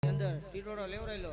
અંદર ટીટોડો લેવરાયેલો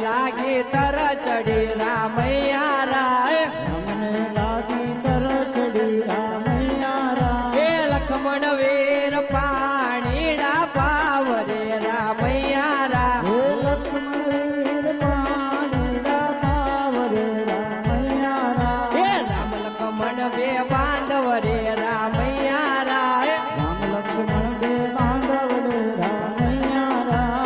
लागी तर चढ़ी रामैया राय हमने लागी तर चढ़ी रामैया राय लक्ष्मण वीर पाणीड़ा पावरे रामैया राय लक्ष्मण वीर पाणीड़ा पावरे रामैया राय राम लक्ष्मण वे बांधव रे रामैया राय राम लक्ष्मण वे बांधव रे रामैया राय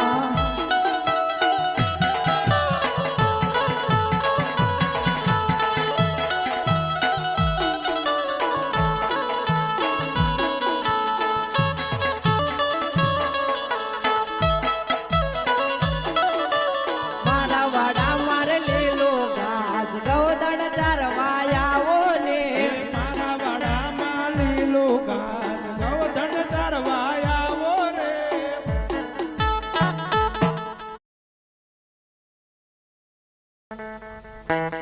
Thank you.